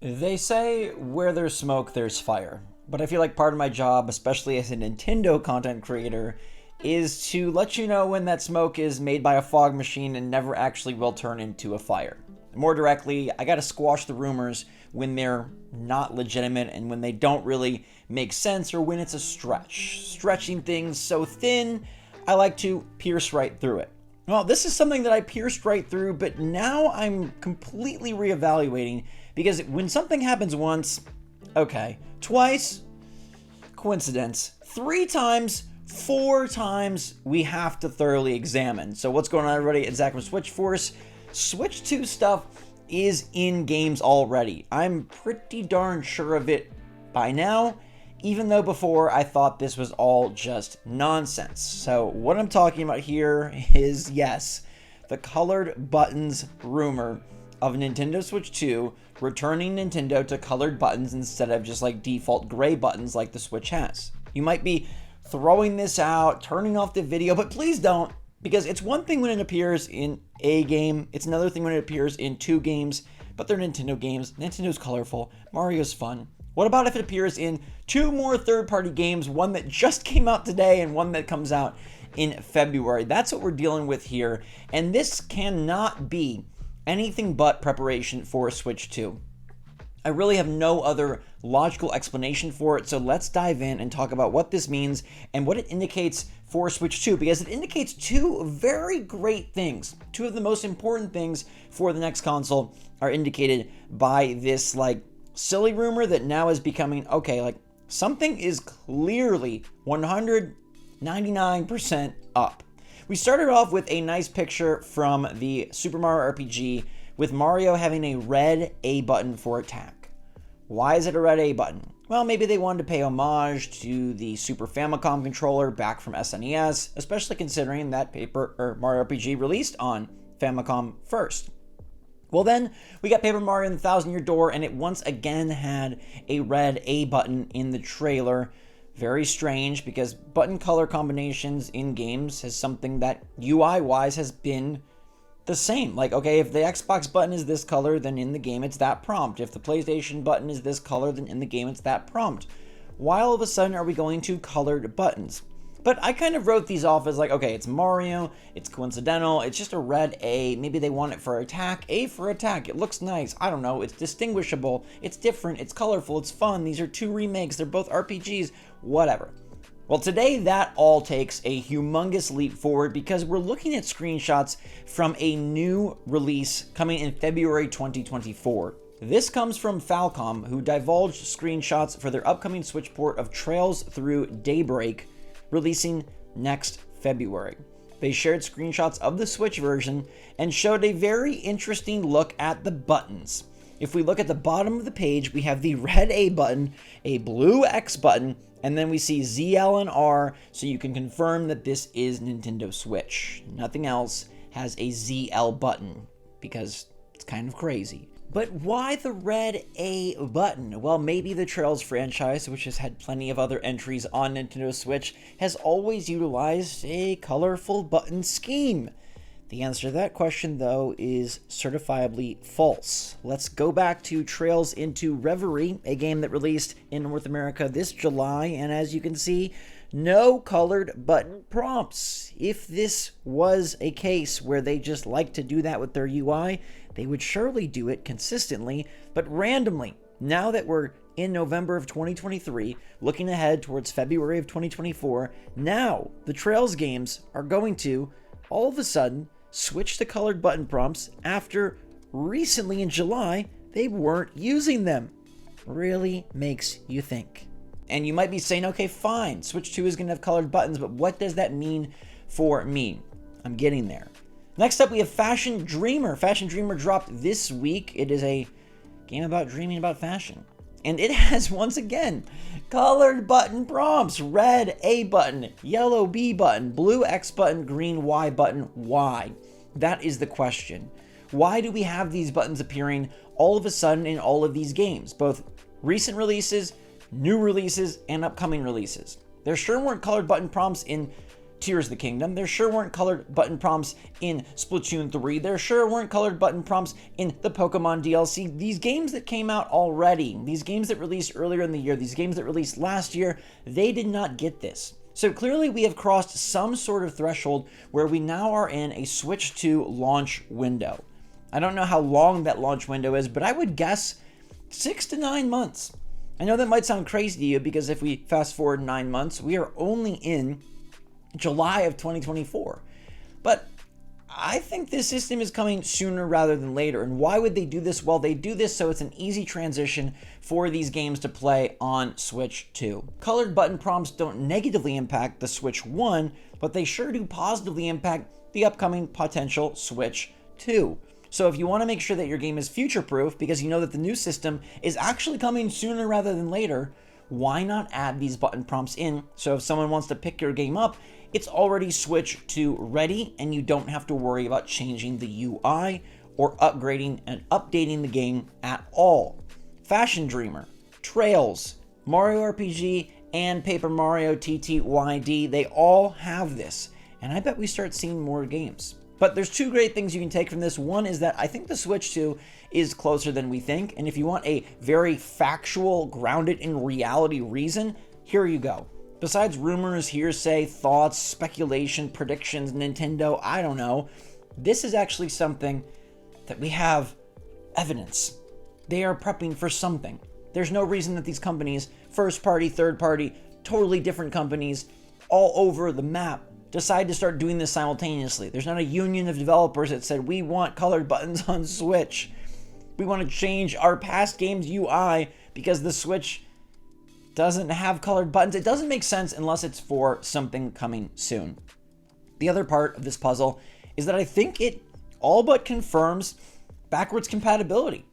They say where there's smoke, there's fire. But I feel like part of my job, especially as a Nintendo content creator, is to let you know when that smoke is made by a fog machine and never actually will turn into a fire. More directly, I gotta squash the rumors when they're not legitimate and when they don't really make sense or when it's a stretch. Stretching things so thin, I like to pierce right through it. Well, this is something that I pierced right through, but now I'm completely reevaluating because when something happens once, okay, twice, coincidence, 3 times, 4 times, we have to thoroughly examine. So what's going on, everybody? It's Zach from SwitchForce. Switch 2 stuff is in games already. I'm pretty darn sure of it by now, even though before I thought this was all just nonsense. So what I'm talking about here is, yes, the colored buttons rumor of Nintendo Switch 2 returning Nintendo to colored buttons instead of just like default gray buttons like the Switch has. You might be throwing this out, turning off the video, but please don't, because it's one thing when it appears in a game, it's another thing when it appears in 2 games, but they're Nintendo games. Nintendo's colorful, Mario's fun. What about if it appears in 2 more third-party games, one that just came out today and one that comes out in February? That's what we're dealing with here, and this cannot be anything but preparation for Switch 2. I really have no other logical explanation for it, so let's dive in and talk about what this means and what it indicates for Switch 2, because it indicates 2 very great things. 2 of the most important things for the next console are indicated by this like silly rumor that now is becoming, okay, like something is clearly 199% up. We started off with a nice picture from the Super Mario RPG with Mario having a red A button for attack. Why is it a red A button? Well, maybe they wanted to pay homage to the Super Famicom controller back from SNES, especially considering that Mario RPG released on Famicom first. Well, then we got Paper Mario and the Thousand Year Door, and it once again had a red A button in the trailer. Very strange, because button color combinations in games is something that UI-wise has been the same. Like, okay, if the Xbox button is this color, then in the game it's that prompt. If the PlayStation button is this color, then in the game it's that prompt. Why all of a sudden are we going to colored buttons? But I kind of wrote these off as like, okay, it's Mario, it's coincidental, it's just a red A, maybe they want it for attack, A for attack, it looks nice, I don't know, it's distinguishable, it's different, it's colorful, it's fun, these are 2 remakes, they're both RPGs, whatever. Well, today that all takes a humongous leap forward because we're looking at screenshots from a new release coming in February 2024. This comes from Falcom, who divulged screenshots for their upcoming Switch port of Trails Through Daybreak, releasing next February. They shared screenshots of the Switch version and showed a very interesting look at the buttons. If we look at the bottom of the page, we have the red A button, a blue X button, and then we see ZL and R, so you can confirm that this is Nintendo Switch. Nothing else has a ZL button, because it's kind of crazy. But why the red A button? Well, maybe the Trails franchise, which has had plenty of other entries on Nintendo Switch, has always utilized a colorful button scheme. The answer to that question, though, is certifiably false. Let's go back to Trails into Reverie, a game that released in North America this July, and as you can see, no colored button prompts. If this was a case where they just like to do that with their UI, they would surely do it consistently, but randomly. Now that we're in November of 2023, looking ahead towards February of 2024, now the Trails games are going to, all of a sudden, switch to colored button prompts after recently in July they weren't using them. Really makes you think. And you might be saying, okay, fine, Switch 2 is going to have colored buttons, but what does that mean for me? I'm getting there. Next up, we have Fashion Dreamer. Fashion Dreamer dropped this week. It is a game about dreaming about fashion. And it has, once again, colored button prompts. Red A button, yellow B button, blue X button, green Y button. Why? That is the question. Why do we have these buttons appearing all of a sudden in all of these games? Both recent releases, new releases, and upcoming releases. There sure weren't colored button prompts in Tears of the Kingdom. There sure weren't colored button prompts in Splatoon 3. There sure weren't colored button prompts in the Pokemon DLC. These games that came out already, these games that released earlier in the year, these games that released last year, they did not get this. So clearly we have crossed some sort of threshold where we now are in a Switch 2 launch window. I don't know how long that launch window is, but I would guess 6 to 9 months. I know that might sound crazy to you because if we fast forward 9 months, we are only in July of 2024. But I think this system is coming sooner rather than later. And why would they do this? Well, they do this so it's an easy transition for these games to play on Switch 2. Colored button prompts don't negatively impact the Switch 1, but they sure do positively impact the upcoming potential Switch 2. So if you want to make sure that your game is future-proof because you know that the new system is actually coming sooner rather than later, why not add these button prompts in so if someone wants to pick your game up, it's already Switch 2 ready and you don't have to worry about changing the UI or upgrading and updating the game at all. Fashion Dreamer, Trails, Mario RPG, and Paper Mario TTYD, they all have this. And I bet we start seeing more games. But there's two great things you can take from this. One is that I think the Switch 2 is closer than we think. And if you want a very factual, grounded in reality reason, here you go. Besides rumors, hearsay, thoughts, speculation, predictions, Nintendo, I don't know, this is actually something that we have evidence. They are prepping for something. There's no reason that these companies, first party, third party, totally different companies, all over the map, decide to start doing this simultaneously. There's not a union of developers that said, we want colored buttons on Switch. We want to change our past games UI because the Switch doesn't have colored buttons. It doesn't make sense unless it's for something coming soon. The other part of this puzzle is that I think it all but confirms backwards compatibility.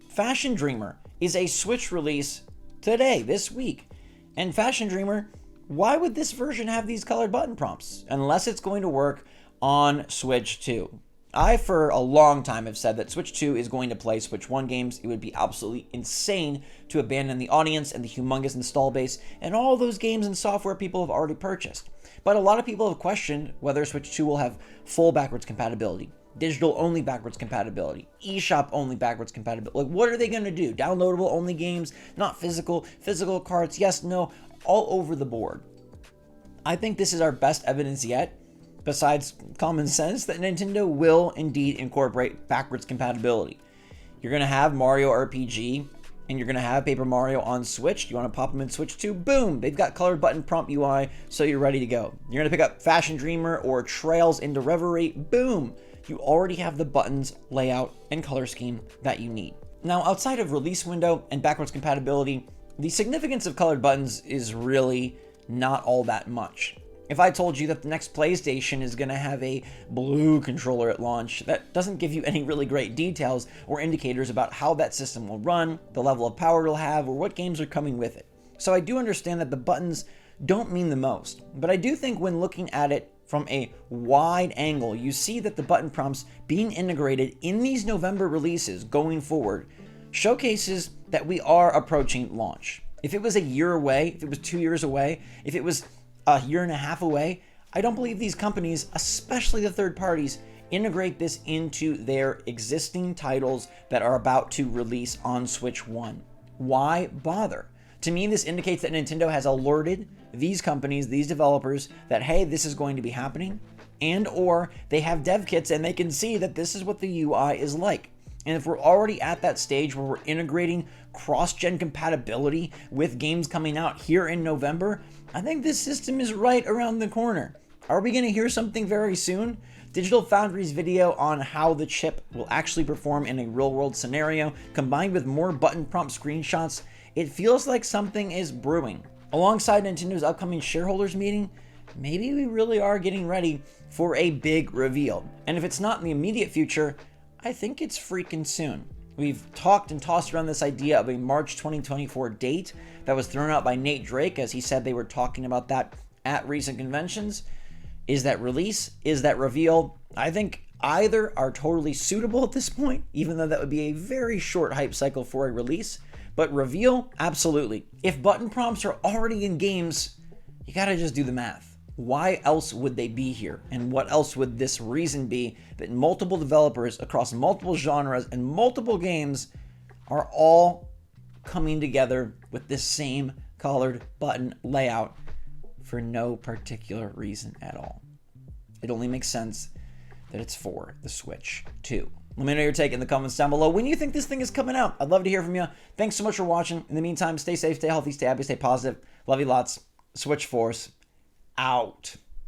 Fashion Dreamer is a Switch release today, this week. And Fashion Dreamer, why would this version have these colored button prompts? Unless it's going to work on Switch 2. I, for a long time, have said that Switch 2 is going to play Switch 1 games. It would be absolutely insane to abandon the audience and the humongous install base and all those games and software people have already purchased. But a lot of people have questioned whether Switch 2 will have full backwards compatibility, digital-only backwards compatibility, eShop-only backwards compatibility. Like, what are they going to do? Downloadable-only games, not physical cards, yes, no, all over the board. I think this is our best evidence yet, besides common sense, that Nintendo will indeed incorporate backwards compatibility. You're going to have Mario RPG, and you're going to have Paper Mario on Switch. You want to pop them in Switch 2? Boom! They've got colored button prompt UI, so you're ready to go. You're going to pick up Fashion Dreamer or Trails into Reverie? Boom! You already have the buttons, layout, and color scheme that you need. Now, outside of release window and backwards compatibility, the significance of colored buttons is really not all that much. If I told you that the next PlayStation is going to have a blue controller at launch, that doesn't give you any really great details or indicators about how that system will run, the level of power it'll have, or what games are coming with it. So I do understand that the buttons don't mean the most, but I do think when looking at it from a wide angle, you see that the button prompts being integrated in these November releases going forward showcases that we are approaching launch. If it was a year away, if it was 2 years away, if it was a year and a half away, I don't believe these companies, especially the third parties, integrate this into their existing titles that are about to release on Switch 1. Why bother? To me, this indicates that Nintendo has alerted these companies, these developers, that hey, this is going to be happening, and or they have dev kits and they can see that this is what the UI is like. And if we're already at that stage where we're integrating cross-gen compatibility with games coming out here in November, I think this system is right around the corner. Are we going to hear something very soon? Digital Foundry's video on how the chip will actually perform in a real-world scenario, combined with more button prompt screenshots, it feels like something is brewing. Alongside Nintendo's upcoming shareholders meeting, maybe we really are getting ready for a big reveal. And if it's not in the immediate future, I think it's freaking soon. We've talked and tossed around this idea of a March 2024 date that was thrown out by Nate Drake, as he said they were talking about that at recent conventions. Is that release? Is that reveal? I think either are totally suitable at this point, even though that would be a very short hype cycle for a release. But reveal, absolutely. If button prompts are already in games, you gotta just do the math. Why else would they be here? And what else would this reason be that multiple developers across multiple genres and multiple games are all coming together with this same colored button layout for no particular reason at all? It only makes sense that it's for the Switch 2. Let me know your take in the comments down below. When you think this thing is coming out? I'd love to hear from you. Thanks so much for watching. In the meantime, stay safe, stay healthy, stay happy, stay positive. Love you lots. SwitchForce out.